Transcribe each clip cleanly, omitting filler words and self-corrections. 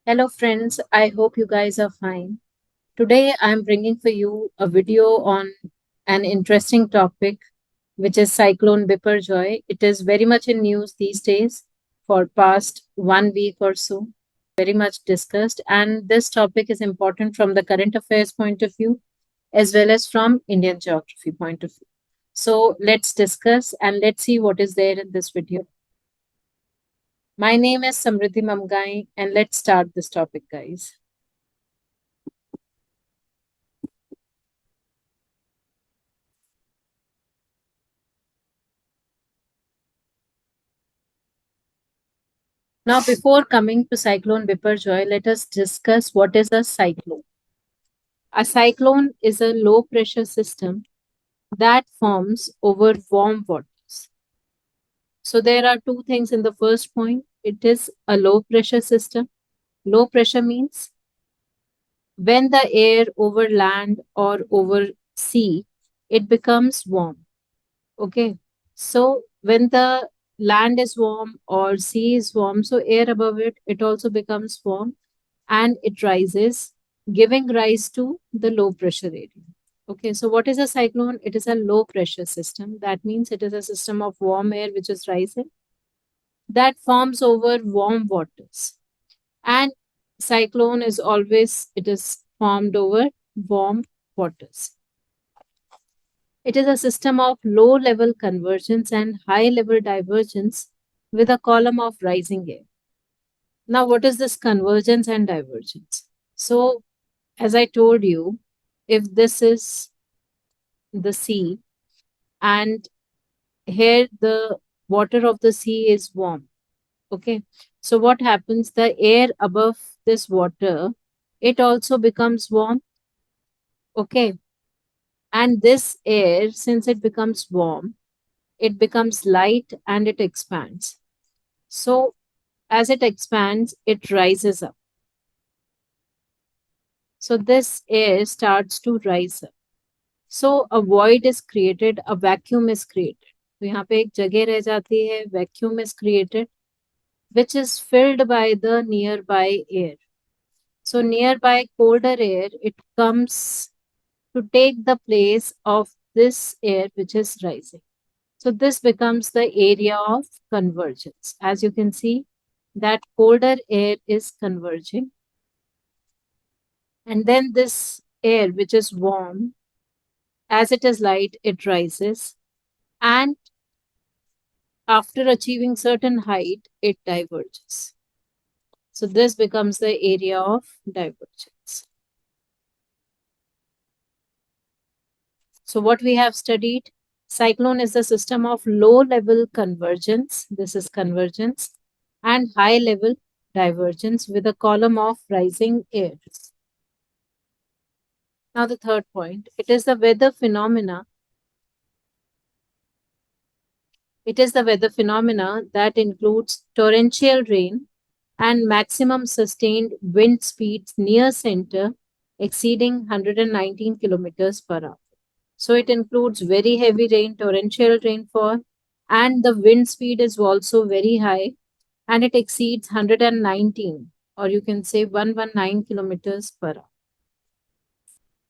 Hello, friends. I hope you guys are fine. Today, I'm bringing for you a video on an interesting topic, which is Cyclone Biparjoy. It is very much in news these days for past 1 week or so, very much discussed. And this topic is important from the current affairs point of view, as well as from Indian geography point of view. So let's discuss and let's see what is there in this video. My name is Samriddhi Mamgai, and let's start this topic, guys. Now, before coming to Cyclone Biparjoy, let us discuss what is a cyclone. A cyclone is a low pressure system that forms over warm waters. So, there are two things in the first point. It is a low pressure system. Low pressure means when the air over land or over sea, it becomes warm. Okay. So, when the land is warm or sea is warm, so air above it, it also becomes warm and it rises, giving rise to the low pressure area. Okay, so what is a cyclone? It is a low pressure system. That means it is a system of warm air which is rising that forms over warm waters. And cyclone is always, it is formed over warm waters. It is a system of low level convergence and high level divergence with a column of rising air. Now, what is this convergence and divergence? So, as I told you, if this is the sea and here the water of the sea is warm, okay, so what happens? The air above this water, it also becomes warm, okay, and this air, since it becomes warm, it becomes light and it expands. So, as it expands, it rises up. So, this air starts to rise up. So a void is created, a vacuum is created. तो यहाँ पे एक जगह रह जाती है, vacuum is created, which is filled by the nearby air. So nearby colder air, it comes to take the place of this air which is rising. So this becomes the area of convergence. As you can see, that colder air is converging. And then this air which is warm, as it is light, it rises. And after achieving certain height, it diverges. So this becomes the area of divergence. So what we have studied, cyclone is a system of low level convergence. This is convergence and high level divergence with a column of rising airs. Now the third point, it is the weather phenomena. It is the weather phenomena that includes torrential rain and maximum sustained wind speeds near center exceeding 119 kilometers per hour. So it includes very heavy rain, torrential rainfall, and the wind speed is also very high and it exceeds 119 or you can say 119 kilometers per hour.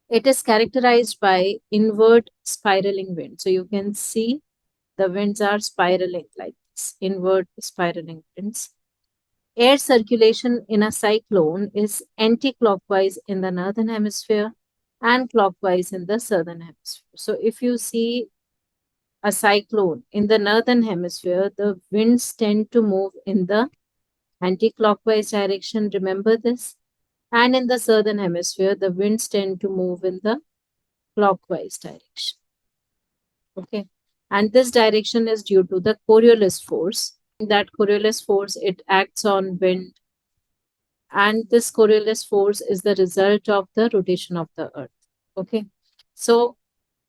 It is characterized by inward spiraling wind. So you can see the winds are spiraling like this, inward spiraling winds. Air circulation in a cyclone is anti-clockwise in the northern hemisphere and clockwise in the southern hemisphere. So if you see a cyclone in the northern hemisphere, the winds tend to move in the anti-clockwise direction. Remember this. And in the southern hemisphere, the winds tend to move in the clockwise direction. Okay. And this direction is due to the Coriolis force. That Coriolis force, it acts on wind, and this Coriolis force is the result of the rotation of the earth. Okay, so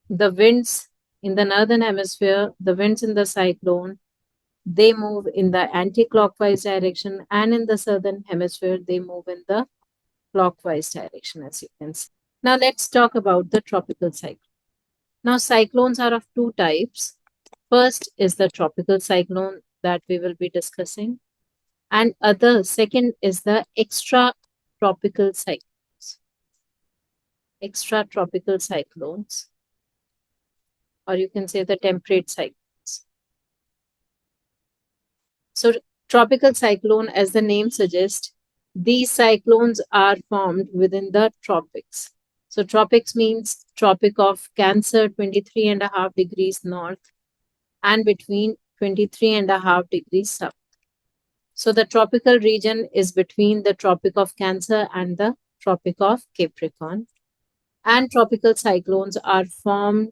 the winds in the northern hemisphere, the winds in the cyclone, they move in the anti-clockwise direction, and in the southern hemisphere they move in the clockwise direction, as you can see. Now let's talk about the tropical cyclone. Now cyclones are of two types. First is the tropical cyclone that we will be discussing. And other second is the extra tropical cyclones. Extra tropical cyclones, or you can say the temperate cyclones. So, tropical cyclone, as the name suggests, these cyclones are formed within the tropics. So, tropics means Tropic of Cancer, 23.5 degrees north, and between 23.5 degrees south. So, the tropical region is between the Tropic of Cancer and the Tropic of Capricorn. And tropical cyclones are formed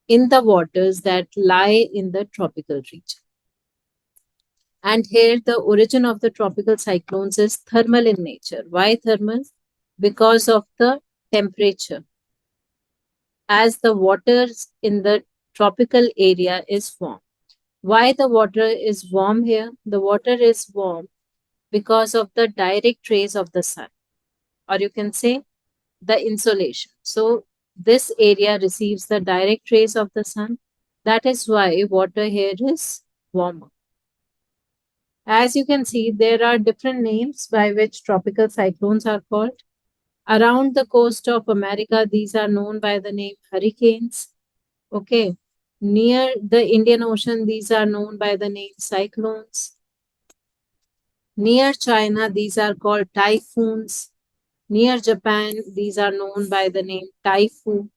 in the waters that lie in the tropical region. And here, the origin of the tropical cyclones is thermal in nature. Why thermal? Because of the temperature. As the water in the tropical area is warm. Why the water is warm here? The water is warm because of the direct rays of the sun, or you can say the insolation. So, this area receives the direct rays of the sun. That is why water here is warmer. As you can see, there are different names by which tropical cyclones are called. Around the coast of America, these are known by the name hurricanes. Okay. Near the Indian Ocean, these are known by the name cyclones. Near China, these are called typhoons. Near Japan, these are known by the name typhoon.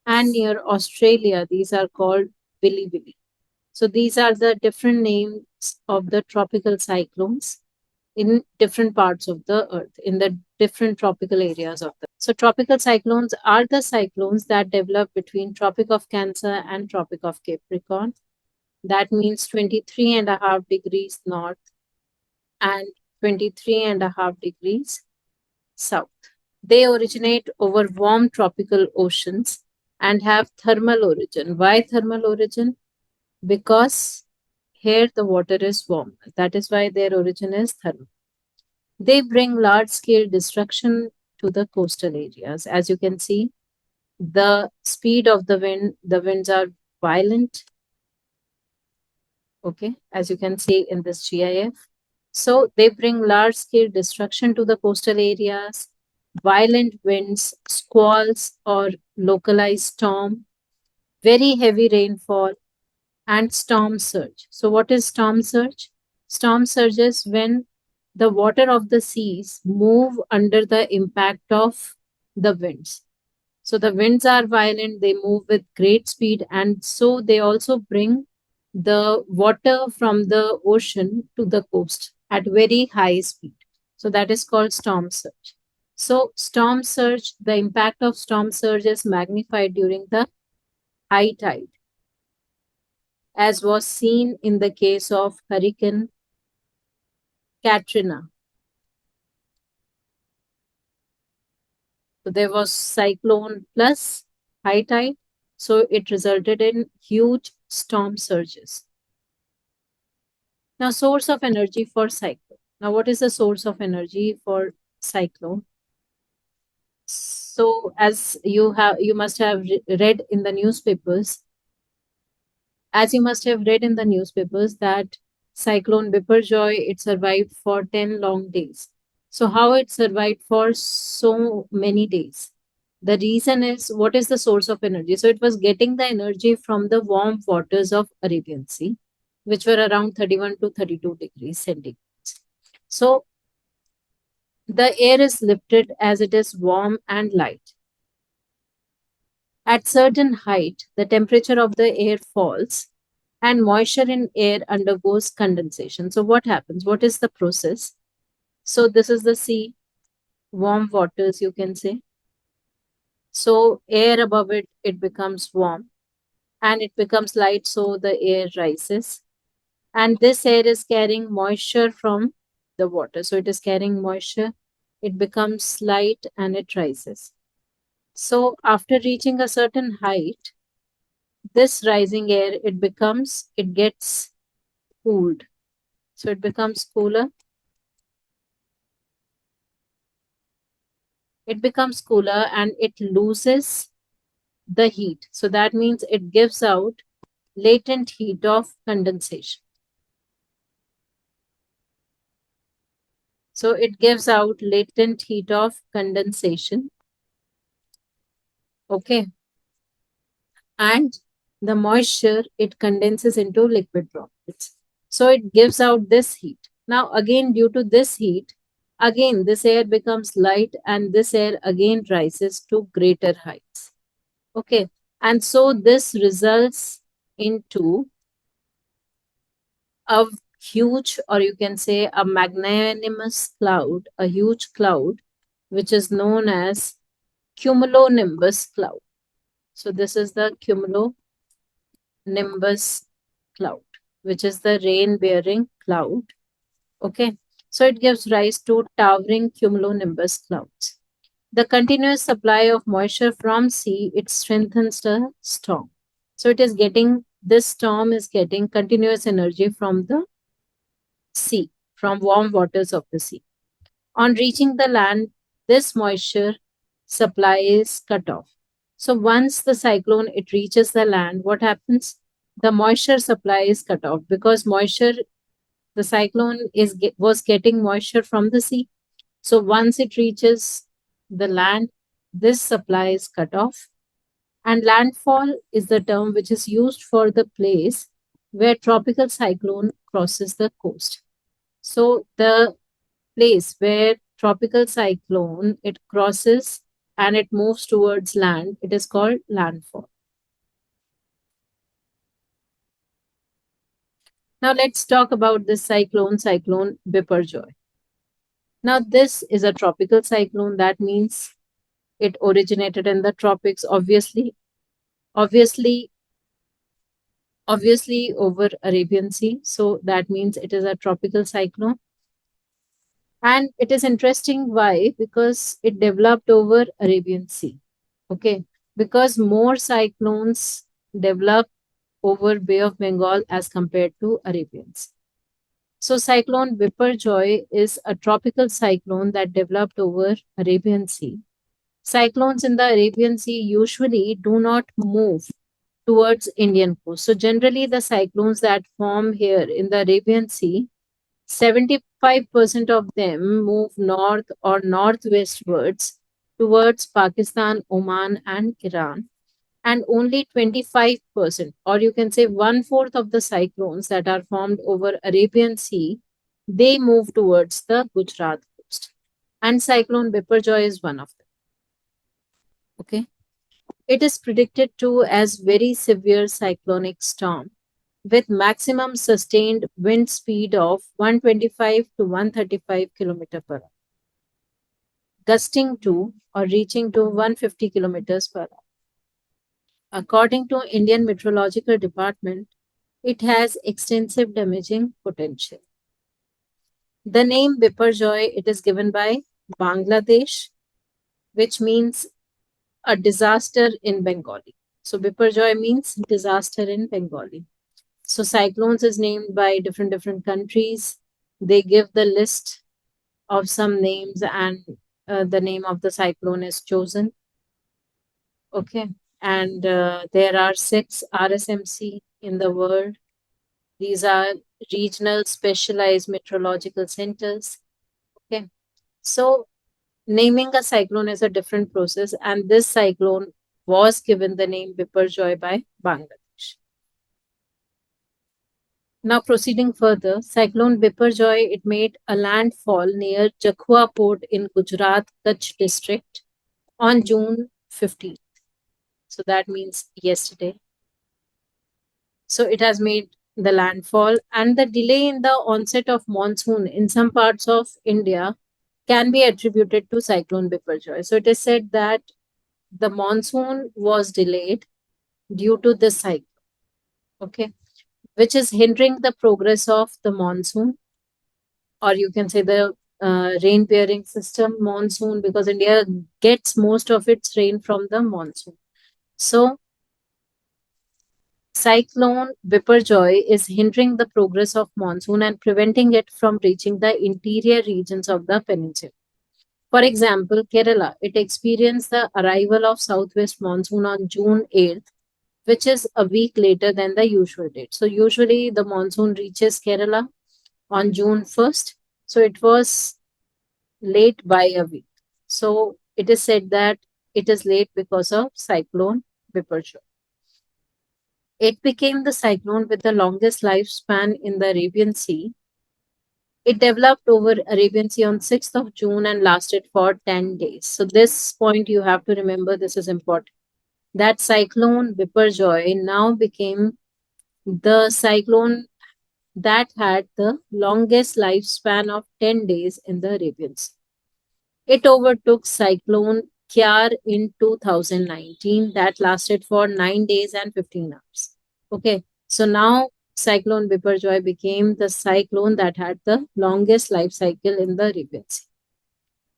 And near Australia, these are called Billy Billy. So these are the different names of the tropical cyclones in different parts of the earth, in the different tropical areas of the. So tropical cyclones are the cyclones that develop between Tropic of Cancer and Tropic of Capricorn. That means 23.5 degrees north and 23.5 degrees south. They originate over warm tropical oceans and have thermal origin. Why thermal origin? Because here the water is warm. That is why their origin is thermal. They bring large scale destruction to the coastal areas. As you can see, the speed of the winds are violent. Okay, as you can see in this GIF. So they bring large scale destruction to the coastal areas, violent winds, squalls or localized storm, very heavy rainfall, and storm surge. So, what is storm surge? Storm surge is when the water of the seas move under the impact of the winds. So, the winds are violent, they move with great speed, and so they also bring the water from the ocean to the coast at very high speed. So, that is called storm surge. So, storm surge, the impact of storm surge is magnified during the high tide, as was seen in the case of Hurricane Katrina. So there was cyclone plus high tide, so it resulted in huge storm surges. Now, source of energy for cyclone. Now, what is the source of energy for cyclone? So, as you must have read in the newspapers, as you must have read in the newspapers that Cyclone Biparjoy, it survived for 10 long days. So how it survived for so many days? The reason is, what is the source of energy? So it was getting the energy from the warm waters of Arabian Sea, which were around 31 to 32 degrees centigrade. So the air is lifted as it is warm and light. At certain height, the temperature of the air falls and moisture in air undergoes condensation. So what happens? What is the process? So this is the sea, warm waters, you can say. So air above it, it becomes warm and it becomes light, so the air rises. And this air is carrying moisture from the water. So it is carrying moisture, it becomes light and it rises. So after reaching a certain height, this rising air, it gets cooled. So it becomes cooler. It becomes cooler and it loses the heat. So that means it gives out latent heat of condensation. So it gives out latent heat of condensation. Okay. And the moisture, it condenses into liquid droplets. So it gives out this heat. Now, again, due to this heat, again, this air becomes light and this air again rises to greater heights. Okay. And so this results into a huge, or you can say a magnanimous cloud, a huge cloud, which is known as cumulonimbus cloud. So this is the cumulonimbus cloud, which is the rain bearing cloud. Okay. So it gives rise to towering cumulonimbus clouds. The continuous supply of moisture from sea, it strengthens the storm. So it is getting, this storm is getting continuous energy from the sea, from warm waters of the sea. On reaching the land, this moisture supply is cut off. So once the cyclone it reaches the land, what happens? The moisture supply is cut off because moisture, the cyclone was getting moisture from the sea. So once it reaches the land, this supply is cut off. And landfall is the term which is used for the place where tropical cyclone crosses the coast. So the place where tropical cyclone it crosses and it moves towards land, it is called landfall. Now let's talk about this cyclone Biparjoy. Now this is a tropical cyclone. That means it originated in the tropics, obviously obviously over Arabian Sea. So that means it is a tropical cyclone. And it is interesting why? Because it developed over Arabian Sea. Okay. Because more cyclones develop over Bay of Bengal as compared to Arabians. So cyclone Biparjoy is a tropical cyclone that developed over Arabian Sea. Cyclones in the Arabian Sea usually do not move towards Indian coast. So generally the cyclones that form here in the Arabian Sea, 75% of them move north or northwestwards towards Pakistan, Oman, and Iran. And only 25%, or you can say one fourth of the cyclones that are formed over Arabian Sea, they move towards the Gujarat coast. And cyclone Biparjoy is one of them. Okay. It is predicted to as very severe cyclonic storm with maximum sustained wind speed of 125 to 135 km per hour, gusting to or reaching to 150 kilometers per hour. According to Indian Meteorological Department, it has extensive damaging potential. The name Biparjoy, it is given by Bangladesh, which means a disaster in Bengali. So Biparjoy means disaster in Bengali. So cyclones is named by different countries. They give the list of some names and the name of the cyclone is chosen. Okay. And there are 6 RSMC in the world. These are regional specialized meteorological centers. Okay. So naming a cyclone is a different process, and this cyclone was given the name Biparjoy by Bangladesh. Now proceeding further, cyclone Biparjoy, it made a landfall near Jakhua port in Gujarat, Kutch district on June 15th. So that means yesterday. So it has made the landfall, and the delay in the onset of monsoon in some parts of India can be attributed to cyclone Biparjoy. So it is said that the monsoon was delayed due to this cyclone, okay, which is hindering the progress of the monsoon, or you can say the rain bearing system monsoon, because India gets most of its rain from the monsoon. So cyclone Biparjoy is hindering the progress of monsoon and preventing it from reaching the interior regions of the peninsula. For example, Kerala, it experienced the arrival of southwest monsoon on June 8th, which is a week later than the usual date. So usually the monsoon reaches Kerala on June 1st. So it was late by a week. So it is said that it is late because of Cyclone Biparjoy. It became the cyclone with the longest lifespan in the Arabian Sea. It developed over Arabian Sea on 6th of June and lasted for 10 days. So this point you have to remember, this is important. That cyclone Biparjoy now became the cyclone that had the longest lifespan of 10 days in the Arabian Sea. It overtook cyclone Kyar in 2019 that lasted for 9 days and 15 hours. Okay, so now cyclone Biparjoy became the cyclone that had the longest life cycle in the Arabian Sea.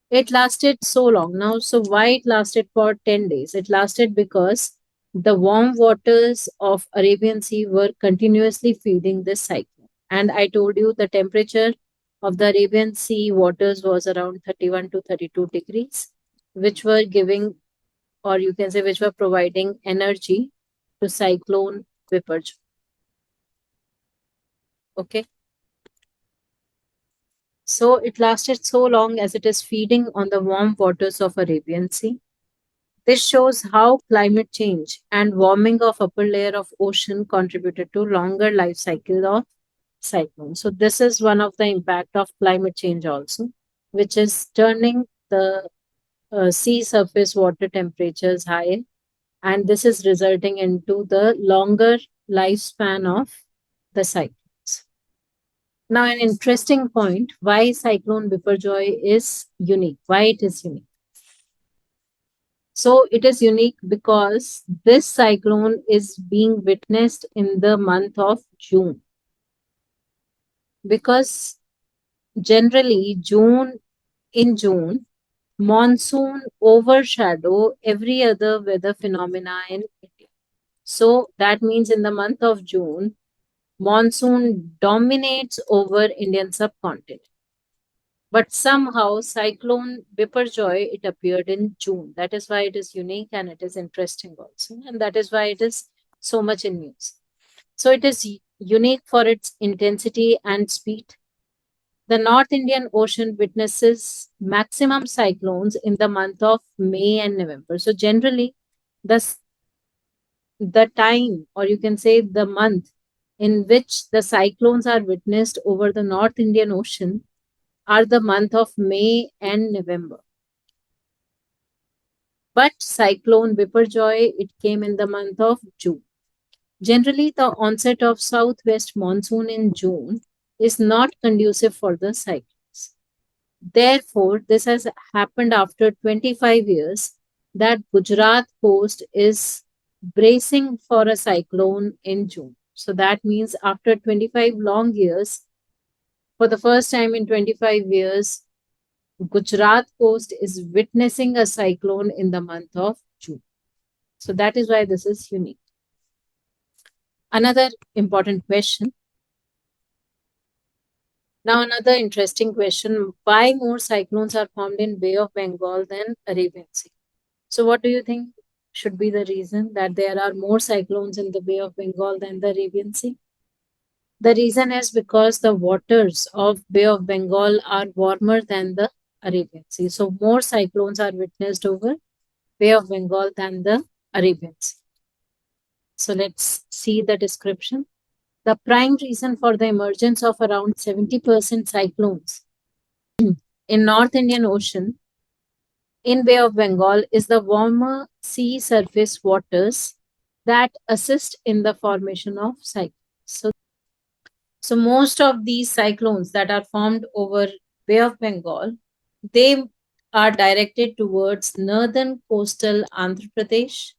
It lasted so long now. So why it lasted for 10 days? It lasted because the warm waters of Arabian Sea were continuously feeding this cyclone. And I told you the temperature of the Arabian Sea waters was around 31 to 32 degrees, which were giving, or you can say, which were providing energy to cyclone Biparjoy. Okay. So it lasted so long as it is feeding on the warm waters of Arabian Sea. This shows how climate change and warming of upper layer of ocean contributed to longer life cycle of cyclones. So this is one of the impact of climate change also, which is turning the sea surface water temperatures higher, and this is resulting into the longer lifespan of the cyclones. Now, an interesting point: why cyclone Biparjoy is unique? Why it is unique? So it is unique because this cyclone is being witnessed in the month of June. Because generally, June, monsoon overshadow every other weather phenomena in India. So that means in the month of June, monsoon dominates over Indian subcontinent. But somehow cyclone Biparjoy, it appeared in June. That is why it is unique and it is interesting also. And that is why it is so much in news. So it is unique for its intensity and speed. The North Indian Ocean witnesses maximum cyclones in the month of May and November. So generally, the, the time, or you can say the month in which the cyclones are witnessed over the North Indian Ocean are the month of May and November. But cyclone Biparjoy, it came in the month of June. Generally, the onset of southwest monsoon in June is not conducive for the cyclones. Therefore, this has happened after 25 years that Gujarat coast is bracing for a cyclone in June. So that means after 25 long years, for the first time in 25 years, Gujarat coast is witnessing a cyclone in the month of June. So that is why this is unique. Another important question. Now, another interesting question: why more cyclones are formed in Bay of Bengal than Arabian Sea? So, what do you think should be the reason that there are more cyclones in the Bay of Bengal than the Arabian Sea? The reason is because the waters of Bay of Bengal are warmer than the Arabian Sea. So, more cyclones are witnessed over Bay of Bengal than the Arabian Sea. So, let's see the description. The prime reason for the emergence of around 70% cyclones in North Indian Ocean in Bay of Bengal is the warmer sea surface waters that assist in the formation of cyclones. So most of these cyclones that are formed over Bay of Bengal, they are directed towards northern coastal Andhra Pradesh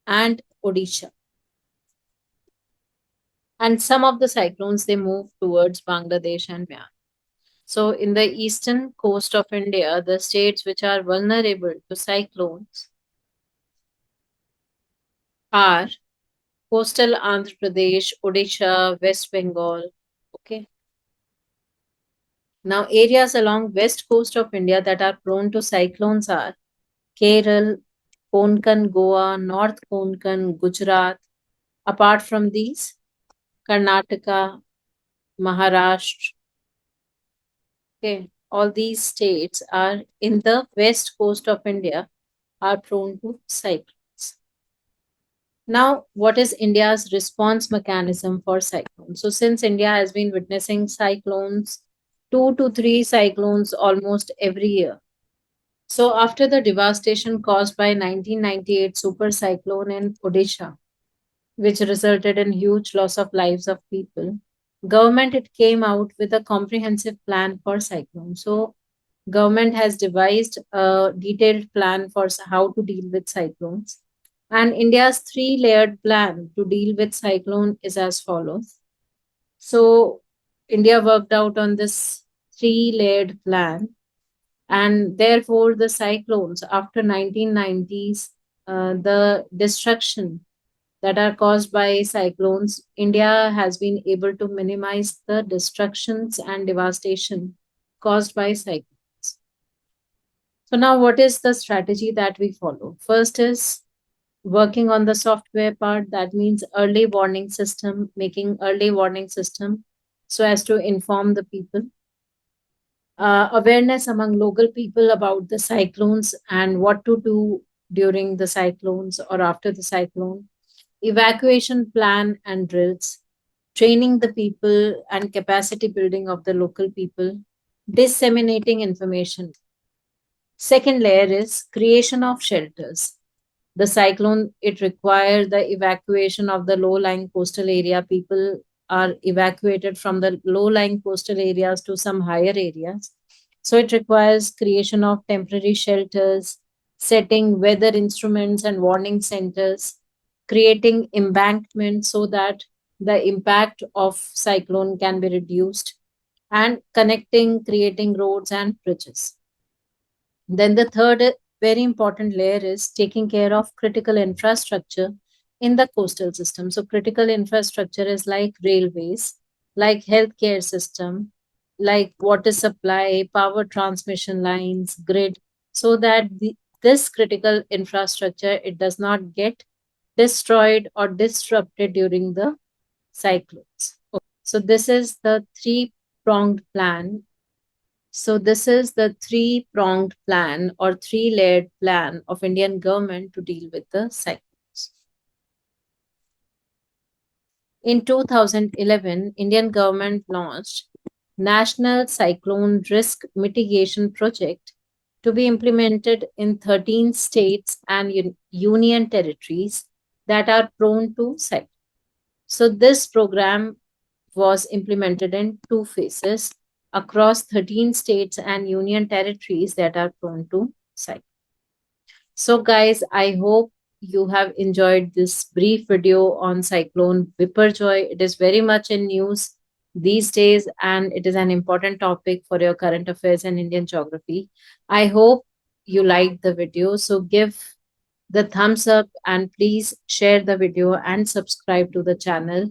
and Odisha. And some of the cyclones they move towards Bangladesh and Myanmar. So in the eastern coast of India, the states which are vulnerable to cyclones are coastal Andhra Pradesh, Odisha, West Bengal. Okay. Now, areas along west coast of India that are prone to cyclones are Kerala, Konkan, Goa, North Konkan, Gujarat. Apart from these, Karnataka, Maharashtra. Okay. all these states are in the west coast of India are prone to cyclones. Now, what is India's response mechanism for cyclones? So, since India has been witnessing cyclones, two to three cyclones almost every year. So, after the devastation caused by 1998 super cyclone in Odisha, which resulted in huge loss of lives of people, government it came out with a comprehensive plan for cyclones. So, government has devised a detailed plan for how to deal with cyclones. And India's three-layered plan to deal with cyclone is as follows. So India worked out on this three-layered plan, and therefore the cyclones after 1990s, the destruction that are caused by cyclones, India has been able to minimize the destructions and devastation caused by cyclones. So now what is the strategy that we follow? First is working on the software part. That means early warning system, making early warning system so as to inform the people. Awareness among local people about the cyclones and what to do during the cyclones or after the cyclone. Evacuation plan and drills, training the people and capacity building of the local people, disseminating information. Second layer is creation of shelters. The cyclone, it required the evacuation of the low-lying coastal area. People are evacuated from the low-lying coastal areas to some higher areas. So it requires creation of temporary shelters, setting weather instruments and warning centers, creating embankments so that the impact of cyclone can be reduced, and connecting, creating roads and bridges. Then the third very important layer is taking care of critical infrastructure in the coastal system. So critical infrastructure is like railways, like healthcare system, like water supply, power transmission lines, grid, so that this critical infrastructure it does not get destroyed or disrupted during the cyclones. So this is the three-pronged plan. So this is the three-pronged plan or three-layered plan of Indian government to deal with the cyclones. In 2011, Indian government launched National Cyclone Risk Mitigation Project to be implemented in 13 states and union territories that are prone to cyclones. So this program was implemented in two phases across 13 states and union territories that are prone to cyclones. So, guys, I hope you have enjoyed this brief video on Cyclone Biparjoy. It is very much in news these days and it is an important topic for your current affairs and Indian geography. I hope you liked the video. So, give the thumbs up and please share the video and subscribe to the channel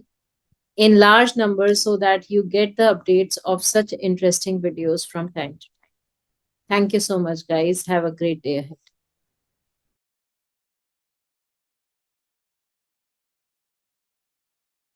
in large numbers so that you get the updates of such interesting videos from time to time. Thank you so much, guys. Have a great day ahead.